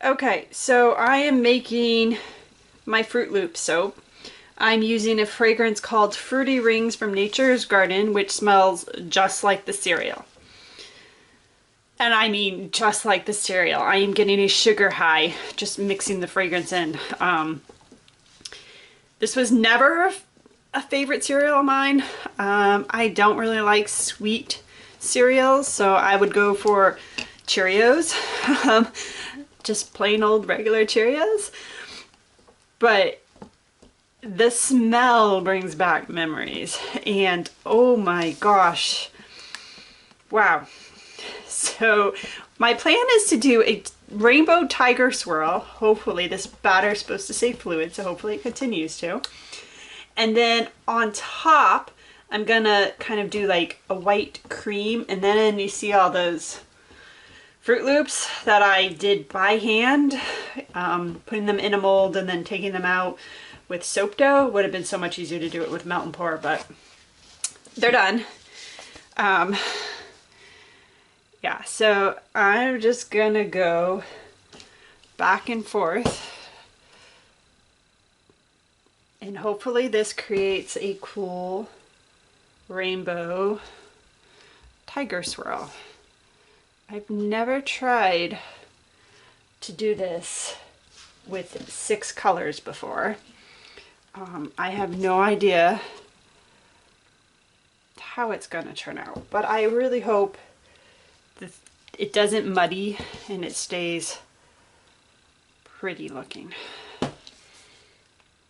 Okay, so I am making my Fruit Loop soap. I'm using a fragrance called Fruity Rings from Nature's Garden, which smells just like the cereal. And I mean just like the cereal. I am getting a sugar high just mixing the fragrance in. This was never a favorite cereal of mine. I don't really like sweet cereals, so I would go for Cheerios. Just plain old regular Cheerios. But the smell brings back memories. And oh my gosh. Wow. So my plan is to do a rainbow tiger swirl. Hopefully this batter is supposed to stay fluid, so hopefully it continues to. And then on top, I'm gonna kind of do like a white cream, and then you see all those Fruit Loops that I did by hand, putting them in a mold and then taking them out with soap dough. Would have been so much easier to do it with melt and pour, but they're done. Yeah, so I'm just gonna go back and forth, and hopefully this creates a cool rainbow tiger swirl. I've never tried to do this with 6 colors before. I have no idea how it's gonna turn out, but I really hope that it doesn't muddy and it stays pretty looking,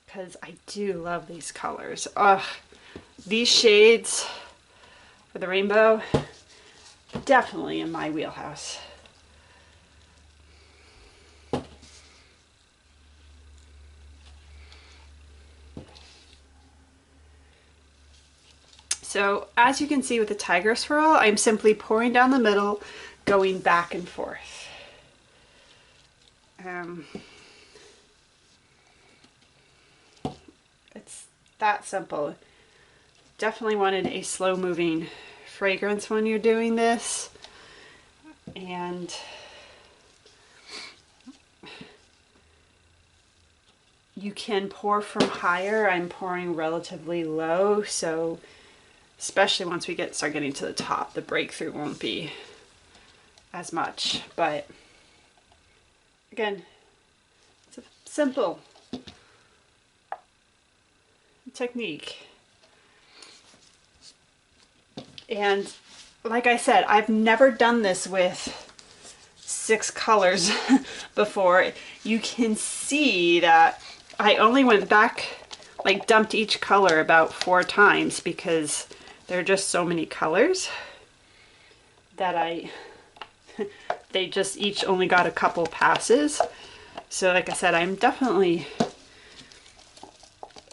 because I do love these colors. Ugh, these shades for the rainbow, definitely in my wheelhouse. So as you can see with the tiger swirl, I'm simply pouring down the middle, going back and forth. It's that simple. Definitely wanted a slow moving fragrance when you're doing this, and you can pour from higher. I'm pouring relatively low, so especially once we start getting to the top, the breakthrough won't be as much. But again, it's a simple technique. And like I said, I've never done this with 6 colors before. You can see that I only went back, like dumped each color about 4 times, because there are just so many colors that they just each only got a couple passes. So like I said, I'm definitely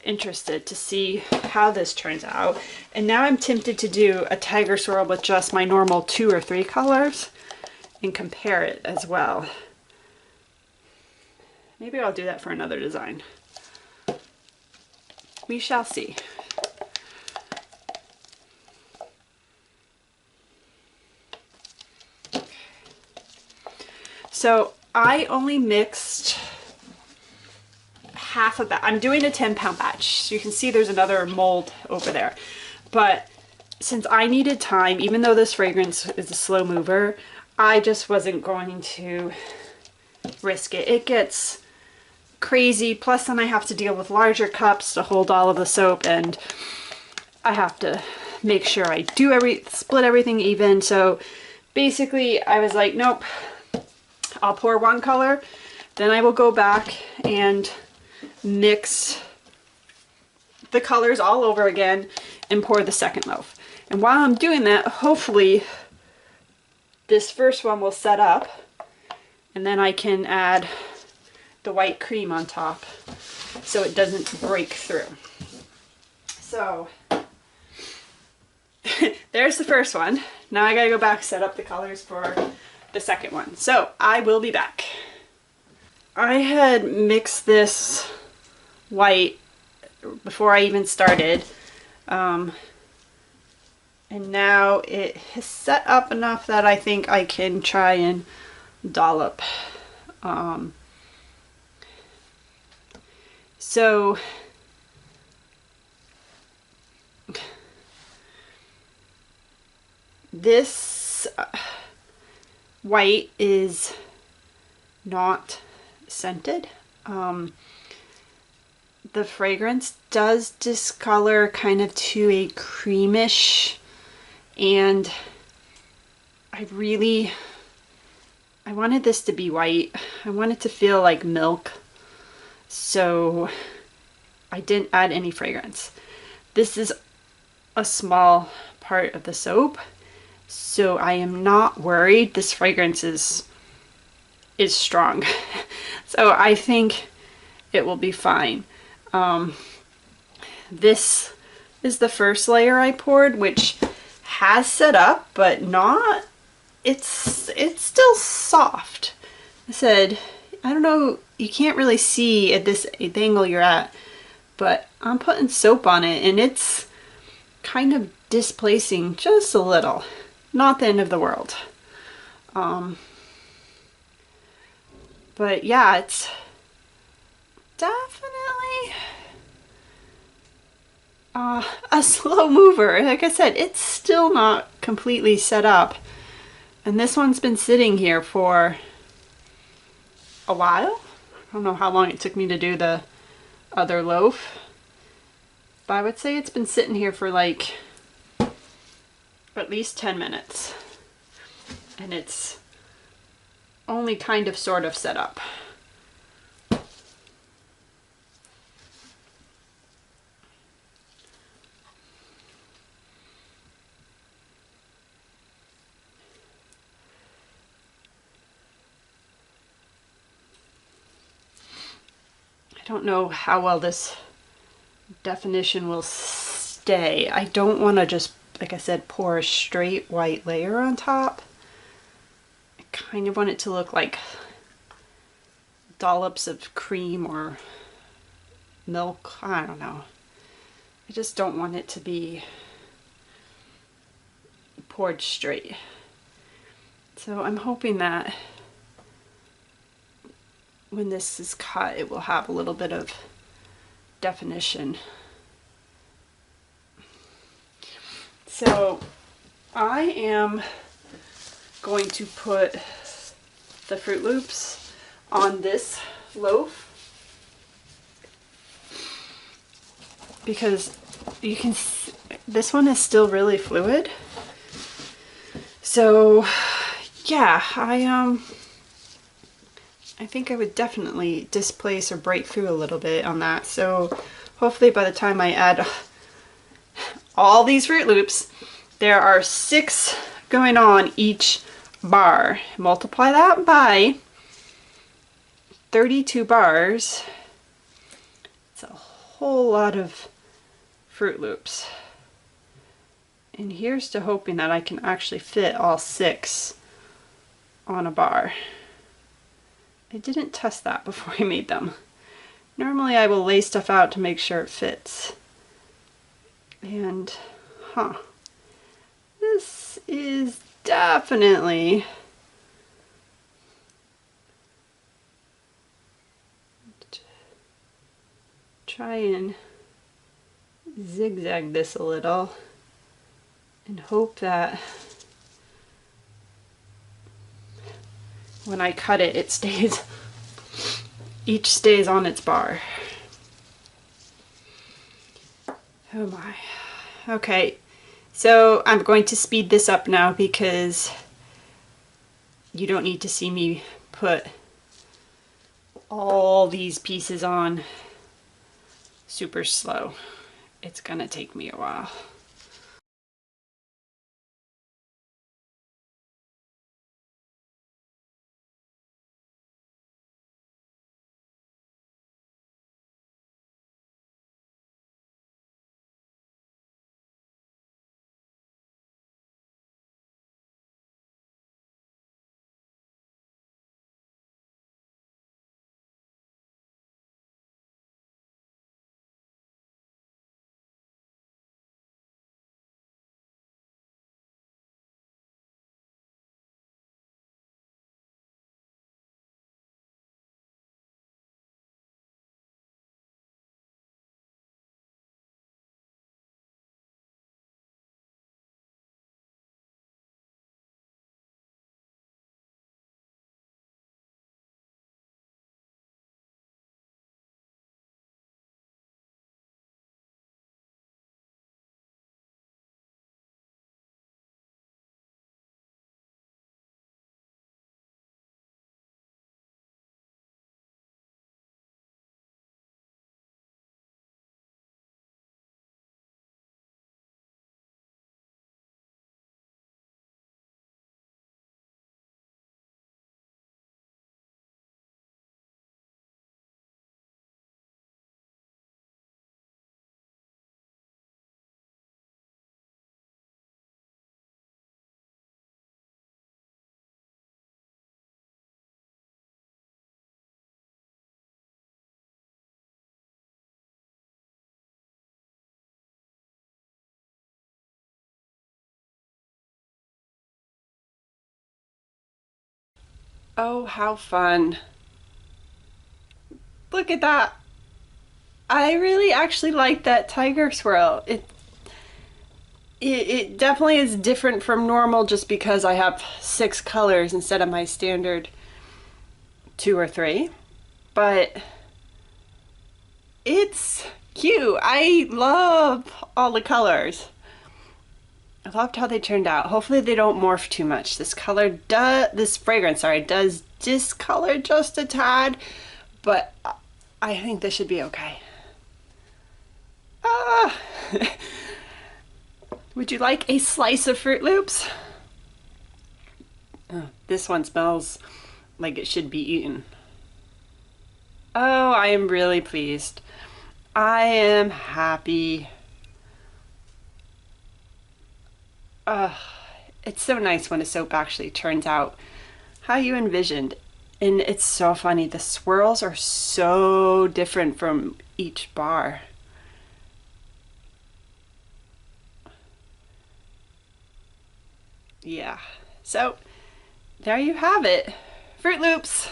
interested to see how this turns out. And now I'm tempted to do a tiger swirl with just my normal 2 or 3 colors and compare it as well. Maybe I'll do that for another design. We shall see. So I only mixed half a batch. I'm doing a 10-pound batch. So you can see there's another mold over there. But since I needed time, even though this fragrance is a slow mover, I just wasn't going to risk it. It gets crazy. Plus then I have to deal with larger cups to hold all of the soap, and I have to make sure I do split everything even. So basically I was like, nope, I'll pour 1 color, then I will go back and mix the colors all over again and pour the second loaf. And while I'm doing that, hopefully this first one will set up, and then I can add the white cream on top so it doesn't break through. So there's the first one. Now I gotta go back, set up the colors for the second one. So I will be back. I had mixed this white before I even started, and now it has set up enough that I think I can try and dollop So this white is not scented. The fragrance does discolor kind of to a creamish, and I wanted this to be white. I want it to feel like milk, so I didn't add any fragrance. This is a small part of the soap, so I am not worried. This fragrance is strong. So I think it will be fine. This is the first layer I poured, which has set up, but not, it's still soft. I said, I don't know, you can't really see at this angle you're at, but I'm putting soap on it and it's kind of displacing just a little. Not the end of the world. But yeah, it's definitely a slow mover. Like I said, it's still not completely set up. And this one's been sitting here for a while. I don't know how long it took me to do the other loaf, but I would say it's been sitting here for like at least 10 minutes. And it's only kind of sort of set up. I don't know how well this definition will stay. I don't want to just, like I said, pour a straight white layer on top. I kind of want it to look like dollops of cream or milk. I don't know. I just don't want it to be poured straight. So I'm hoping that when this is cut, it will have a little bit of definition. So I am going to put the Fruit Loops on this loaf because you can see, this one is still really fluid. So yeah, I think I would definitely displace or break through a little bit on that. So hopefully by the time I add all these Fruit Loops, there are 6 going on each bar. Multiply that by 32 bars. It's a whole lot of Fruit Loops. And here's to hoping that I can actually fit all 6 on a bar. I didn't test that before I made them. Normally I will lay stuff out to make sure it fits. And, this is definitely try and zigzag this a little and hope that when I cut it, it stays, each stays on its bar. Oh my. Okay, so I'm going to speed this up now because you don't need to see me put all these pieces on super slow. It's gonna take me a while. Oh, how fun. Look at that. I really actually like that tiger swirl. It definitely is different from normal just because I have 6 colors instead of my standard 2 or 3. But it's cute. I love all the colors. I loved how they turned out. Hopefully they don't morph too much. This fragrance, sorry, does discolor just a tad, but I think this should be okay. Ah! Would you like a slice of Fruit Loops? Oh, this one smells like it should be eaten. Oh, I am really pleased. I am happy. It's so nice when a soap actually turns out how you envisioned. And it's so funny, the swirls are so different from each bar. Yeah, so there you have it. Fruit Loops.